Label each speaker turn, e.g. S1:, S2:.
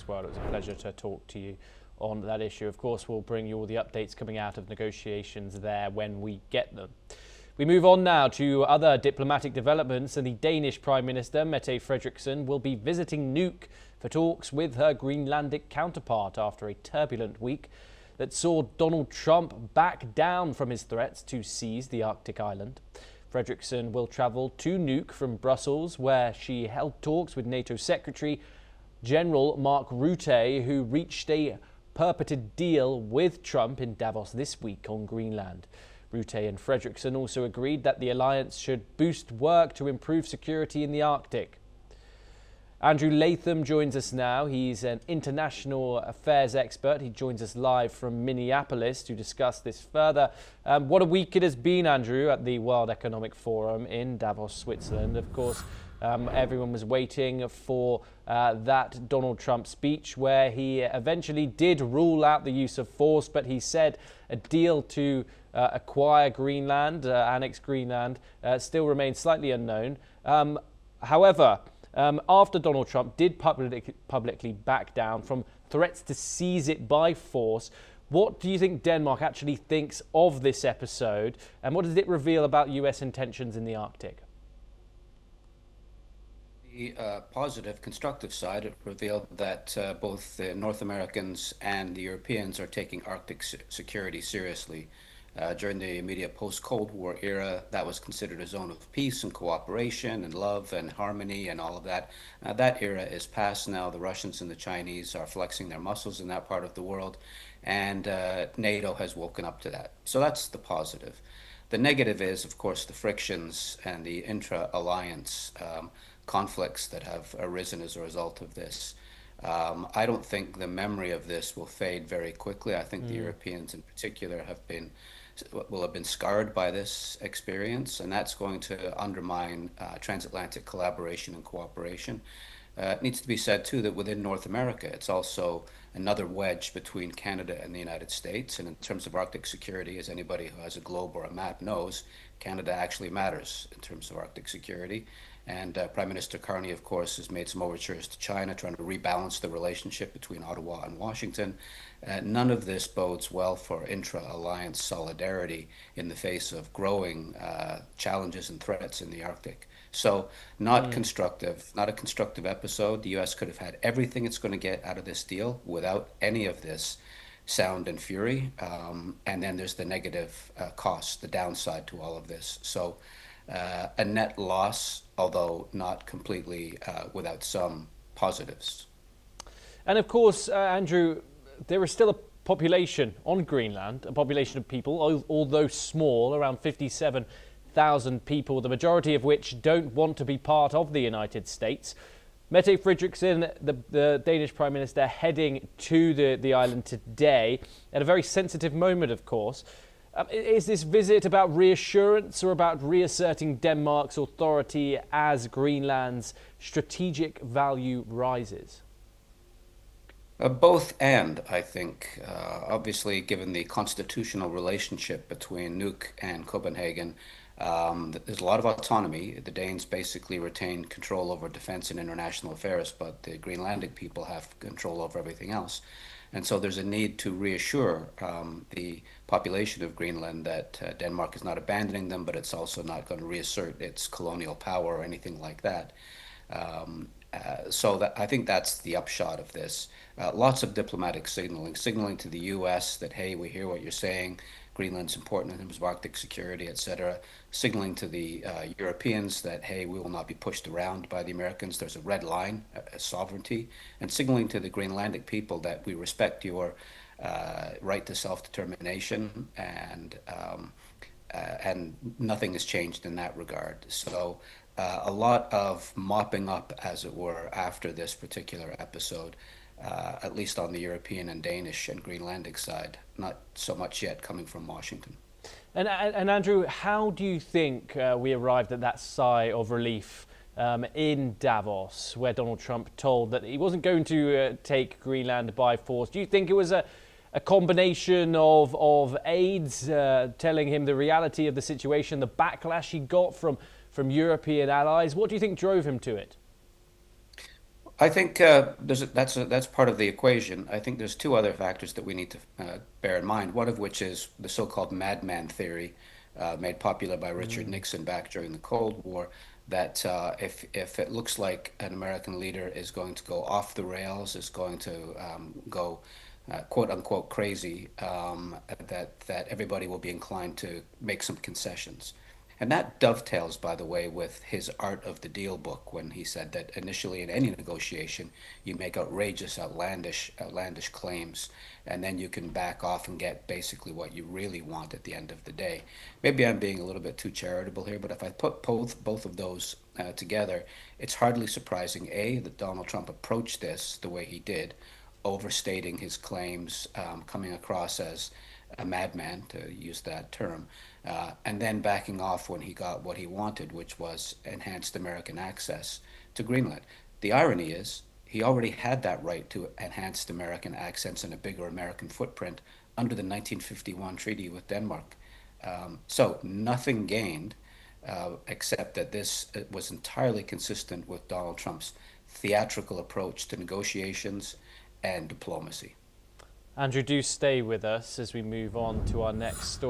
S1: world. It was a pleasure to talk to you on that issue. Of course, we'll bring you all the updates coming out of negotiations there when we get them. We move on now to other diplomatic developments, and the Danish Prime Minister Mette Frederiksen will be visiting Nuuk for talks with her Greenlandic counterpart after a turbulent week that saw Donald Trump back down from his threats to seize the Arctic island. Frederiksen will travel to Nuuk from Brussels, where she held talks with NATO Secretary General Mark Rutte, who reached a purported deal with Trump in Davos this week on Greenland. Rutte and Frederiksen also agreed that the alliance should boost work to improve security in the Arctic. Andrew Latham joins us now. He's an international affairs expert. He joins us live from Minneapolis to discuss this further. What a week it has been, Andrew, at the World Economic Forum in Davos, Switzerland. Of course, everyone was waiting for that Donald Trump speech where he eventually did rule out the use of force, but he said a deal to acquire Greenland, annex Greenland, still remains slightly unknown. However, after Donald Trump did publicly back down from threats to seize it by force, what do you think Denmark actually thinks of this episode, and what does it reveal about US intentions in the Arctic?
S2: The positive, constructive side, it revealed that both the North Americans and the Europeans are taking Arctic security seriously. During the immediate post-Cold War era, that was considered a zone of peace and cooperation and love and harmony and all of that. That era is past now. The Russians and the Chinese are flexing their muscles in that part of the world, and NATO has woken up to that. So that's the positive. The negative is, of course, the frictions and the intra-alliance conflicts that have arisen as a result of this. I don't think the memory of this will fade very quickly. I think the Europeans in particular will have been scarred by this experience, and that's going to undermine transatlantic collaboration and cooperation. It needs to be said, too, that within North America, it's also another wedge between Canada and the United States. And in terms of Arctic security, as anybody who has a globe or a map knows, Canada actually matters in terms of Arctic security. And Prime Minister Carney, of course, has made some overtures to China, trying to rebalance the relationship between Ottawa and Washington. None of this bodes well for intra-alliance solidarity in the face of growing challenges and threats in the Arctic. So not constructive, not a constructive episode. The U.S. could have had everything it's going to get out of this deal without any of this sound and fury. And then there's the negative cost, the downside to all of this. So a net loss, although not completely without some positives.
S1: And of course, Andrew, there is still a population on Greenland, a population of people, although small, around 57,000 people, the majority of which don't want to be part of the United States. Mette Frederiksen, the Danish Prime Minister, heading to the island today at a very sensitive moment, of course. Is this visit about reassurance or about reasserting Denmark's authority as Greenland's strategic value rises?
S2: Both and, I think. Obviously, given the constitutional relationship between Nuuk and Copenhagen, there's a lot of autonomy. The Danes basically retain control over defense and international affairs, but the Greenlandic people have control over everything else. And so there's a need to reassure the population of Greenland that Denmark is not abandoning them, but it's also not going to reassert its colonial power or anything like that. So I think that's the upshot of this. Lots of diplomatic signaling to the U.S. that, hey, we hear what you're saying. Greenland's important in terms of Arctic security, etc. Signaling to the Europeans that, hey, we will not be pushed around by the Americans. There's a red line, sovereignty, and signaling to the Greenlandic people that we respect your right to self-determination, and nothing has changed in that regard. So a lot of mopping up, as it were, after this particular episode. At least on the European and Danish and Greenlandic side, not so much yet coming from Washington.
S1: And Andrew, how do you think we arrived at that sigh of relief in Davos, where Donald Trump told that he wasn't going to take Greenland by force? Do you think it was a combination of aides telling him the reality of the situation, the backlash he got from European allies? What do you think drove him to it?
S2: I think that's part of the equation. I think there's two other factors that we need to bear in mind. One of which is the so-called madman theory, made popular by Richard Nixon back during the Cold War. That if it looks like an American leader is going to go off the rails, is going to go quote unquote crazy, that everybody will be inclined to make some concessions. And that dovetails, by the way, with his Art of the Deal book when he said that initially in any negotiation, you make outrageous, outlandish claims, and then you can back off and get basically what you really want at the end of the day. Maybe I'm being a little bit too charitable here, but if I put both of those together, it's hardly surprising, A, that Donald Trump approached this the way he did, overstating his claims, coming across as a madman, to use that term, and then backing off when he got what he wanted, which was enhanced American access to Greenland. The irony is, he already had that right to enhanced American access and a bigger American footprint under the 1951 treaty with Denmark. So nothing gained, except that this was entirely consistent with Donald Trump's theatrical approach to negotiations and diplomacy.
S1: Andrew, do stay with us as we move on to our next story.